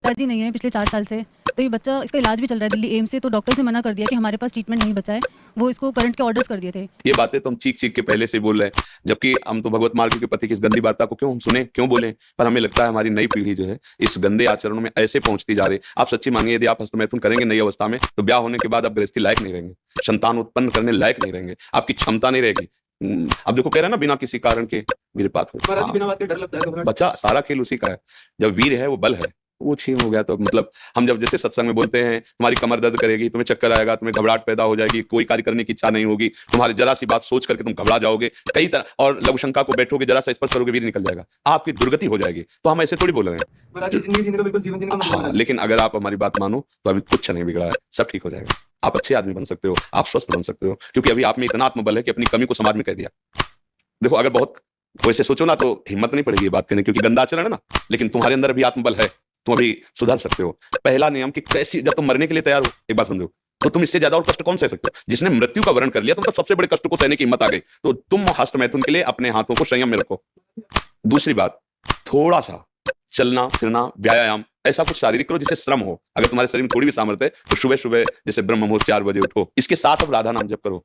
पिताजी नहीं है पिछले 4 साल से, तो ये बच्चा, इसका इलाज भी चल रहा है दिल्ली एम्स से, तो डॉक्टर से मना कर दिया कि हमारे पास ट्रीटमेंट नहीं बचा है, वो इसको करंट के ऑर्डर्स कर दिए थे। ये बातें तो हम चीख चीख के पहले से बोल रहे हैं, जबकि हम तो भगवत मार्ग के पति की इस गंदी वार्ता को क्यों हम सुने, क्यों बोले, पर हमें लगता है हमारी नई पीढ़ी जो है इस गंदे आचरणों में ऐसे पहुंचती जा रही। आप सच्ची मानिए, यदि आप हस्तमैथुन करेंगे नई अवस्था में, तो ब्याह होने के बाद आप गृहस्थी लायक नहीं रहेंगे, संतान उत्पन्न करने लायक नहीं रहेंगे, आपकी क्षमता नहीं रहेगी। अब देखो कह रहे हैं ना, बिना किसी कारण के वीरपात हो। महाराज जी, बिना बात के डर लगता है घबराहट। बच्चा, सारा खेल उसी का है। जब वीर है वो बल है, वो छीन हो गया तो मतलब हम जब जैसे सत्संग में बोलते हैं तुम्हारी कमर दर्द करेगी, तुम्हें चक्कर आएगा, तुम्हें घबराहट पैदा हो जाएगी, कोई कार्य करने की इच्छा नहीं होगी, तुम्हारी जरा सी बात सोच करके तुम घबरा जाओगे, कई तरह, और लघु शंका को बैठोगे, जरा सा स्पर्श करोगे वीर निकल जाएगा, आपकी दुर्गति हो जाएगी। तो हम ऐसे थोड़ी बोल रहे हैं महाराज जी, जिंदगी जीने का बिल्कुल जीवन जीने का मतलब हाँ, लेकिन अगर आप हमारी बात मानो तो अभी कुछ नहीं बिगड़ा है, सब ठीक हो जाएगा। आप अच्छे आदमी बन सकते हो, आप स्वस्थ बन सकते हो, क्योंकि अभी आप में इतना आत्मबल है कि अपनी कमी को समाज में कह दिया। देखो, अगर बहुत वैसे सोचो ना तो हिम्मत नहीं पड़ेगी ये बात कहने, क्योंकि गंदा आचरण है ना, लेकिन तुम्हारे अंदर भी आत्मबल है, तुम अभी सुधर सकते हो। पहला नियम कि कैसी, जब तुम मरने के लिए तैयार हो, एक बात समझो, तो तुम इससे ज्यादा और कष्ट कौन सह सकते हो? जिसने मृत्यु का वर्ण कर लिया, तुम तो सबसे बड़े कष्ट को सहने की हिम्मत आ गई, तो तुम हस्तमैथुन के लिए अपने हाथों को संयम में रखो। दूसरी बात, थोड़ा सा चलना फिरना, व्यायाम, ऐसा कुछ शारीरिक करो जिससे श्रम हो। अगर तुम्हारे शरीर में थोड़ी भी सामर्थ्य है तो सुबह सुबह जैसे ब्रह्म मुहूर्त 4 बजे उठो, इसके साथ अब राधा नाम जप करो।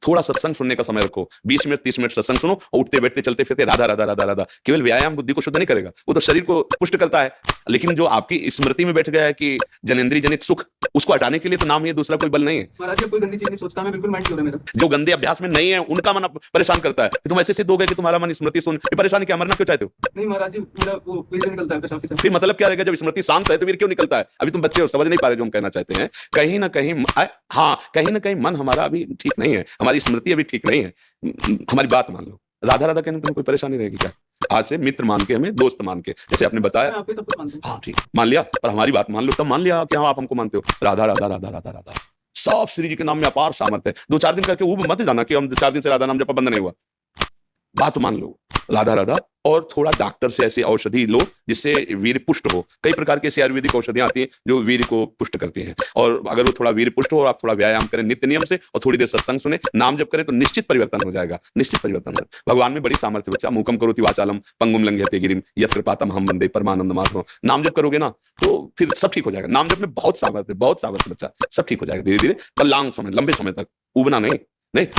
थोड़ा सत्संग सुनने का समय रखो, 20 मिनट 30 मिनट सत्संग सुनो, और उठते बैठते चलते फिरते राधा राधा राधा राधा। केवल व्यायाम बुद्धि को शुद्ध नहीं करेगा, वो तो शरीर को पुष्ट करता है, लेकिन जो आपकी स्मृति में बैठ गया है कि जनेंद्रिय जनित सुख, उसको हटाने के लिए तो नाम ही दूसरा कोई बल नहीं है। महाराज जी, कोई गंदी चीज नहीं सोचता, मैं बिल्कुल माइंड क्यों है मेरा। जो गंदे अभ्यास में नहीं है उनका मन परेशान करता है, तुम ऐसे सिद्ध हो गए कि तुम्हारा मन स्मृति सुन, परेशान क्या, मरना क्यों चाहते हो? नहीं महाराज जी, मेरा वो वीर निकलता है पेशाब से। फिर मतलब क्या रहेगा? जब स्मृति शांत है तो वीर क्यों निकलता है? अभी तुम बच्चे हो, समझ नहीं पा रहे जो हम कहना चाहते हैं। कहीं ना कहीं हाँ, कहीं ना कहीं मन हमारा अभी ठीक नहीं है, हमारी स्मृति अभी ठीक नहीं है। हमारी बात मान लो, राधा राधा कहने में तुम्हें कोई परेशानी रहेगी क्या? आज से मित्र मान के, हमें दोस्त मान के, जैसे आपने बताया, मैं आपके सब कुछ मानता हूँ। हाँ ठीक मान लिया, पर हमारी बात मान लो, तब मान लिया कि हाँ आप हमको मानते हो। राधा राधा राधा राधा राधा, सब श्री जी के नाम में अपार सामर्थ्य है। 2-4 दिन करके वो मत जाना कि हम 4 दिन से राधा नाम जपा बंद नहीं हुआ। बात मान लो, राधा राधा, और थोड़ा डॉक्टर से ऐसी औषधि लो जिससे वीर पुष्ट हो। कई प्रकार की ऐसी आयुर्वेदिक औषधियां आती हैं जो वीर को पुष्ट करती हैं, और अगर वो थोड़ा वीर पुष्ट हो और आप थोड़ा व्यायाम करें नित्य नियम से और थोड़ी देर सत्संग सुने, नाम जप करें, तो निश्चित परिवर्तन हो जाएगा, निश्चित परिवर्तन हो। भगवान में बड़ी सामर्थ्य बच्चा। मूकम करोति वाचालम पंगुम लंघयते गिरिम यत् कृपातम हम वंदे परमानंद माधवम। नाम जप करोगे ना तो फिर सब ठीक हो जाएगा। नाम जप में बहुत सामर्थ्य, बहुत सामर्थ्य बच्चा, सब ठीक हो जाएगा धीरे धीरे, पर लॉन्ग समय, लंबे समय तक, उबना नहीं।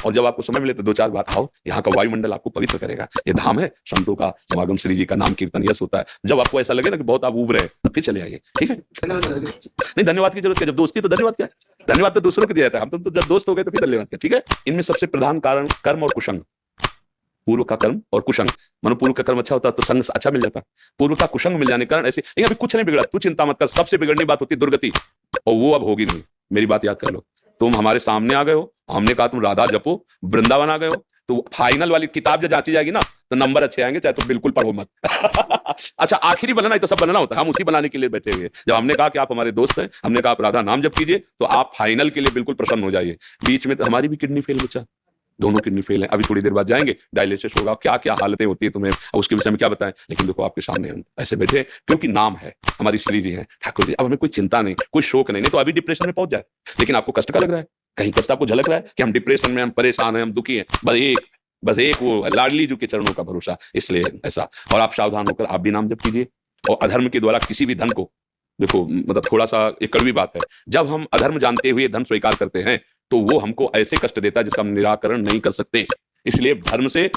और जब आपको समय मिले तो 2-4 बार आओ, यहाँ का वायुमंडल आपको पवित्र करेगा। ये धाम है संतों का समागम, श्री जी का नाम कीर्तन यश होता है। जब आपको ऐसा लगे ना कि बहुत आप उब रहे हैं, तो फिर चले आइए, ठीक है? नहीं, धन्यवाद की जरूरत है, जब दोस्ती तो धन्यवाद क्या है? धन्यवाद तो दूसरों को दिया जाता है, हम तो जब दोस्त हो गए तो फिर धन्यवाद क्या, ठीक है? इनमें सबसे प्रधान कारण कर्म और कुसंग। पूर्व का कर्म और कुसंग, मानो पूर्व का कर्म अच्छा होता तो संग अच्छा मिल जाता, पूर्व का कुसंग मिल जाने के कारण ऐसे। अभी कुछ नहीं बिगड़ा, तू चिंता मत कर, सबसे बिगड़नी बात होती है दुर्गति, और वो अब होगी नहीं। मेरी बात याद कर लो, तुम हमारे सामने आ गए हो, हमने कहा तुम राधा जपो, वृंदावन आ गए हो, तो फाइनल वाली किताब जब जांची जाएगी ना तो नंबर अच्छे आएंगे, चाहे तो बिल्कुल पढ़ो मत। अच्छा, आखिरी बनना ही तो सब बनना होता है, हम उसी बनाने के लिए बैठे हुए। जब हमने कहा कि आप हमारे दोस्त हैं, हमने कहा आप राधा नाम जप कीजिए, तो आप फाइनल के लिए बिल्कुल प्रसन्न हो जाइए। बीच में तो हमारी भी किडनी फेल बच्चा, दोनों किडनी फेल है, अभी थोड़ी देर बाद जाएंगे, डायलिसिस होगा, क्या क्या हालतें होती है तुम्हें उसके विषय में क्या बताएं। लेकिन देखो आपके सामने हम ऐसे बैठे, क्योंकि नाम है, हमारी श्री जी हैं, ठाकुर जी। अब हमें कोई चिंता नहीं, कोई शोक नहीं, तो अभी डिप्रेशन में पहुंच जाए। लेकिन आपको कष्ट का लग रहा है, कहीं कष्ट आपको झलक रहा है कि हम डिप्रेशन में, हम परेशान हैं, हम दुखी हैं, बस एक वो लाडली जी के चरणों का भरोसा, इसलिए ऐसा। और आप सावधान होकर आप भी नाम जप कीजिए। और अधर्म के द्वारा किसी भी धन को, देखो मतलब थोड़ा सा एक कड़वी बात है, जब हम अधर्म जानते हुए धन स्वीकार करते हैं तो वो हमको ऐसे कष्ट देता है जिसका हम निराकरण नहीं कर सकते। इसलिए धर्म से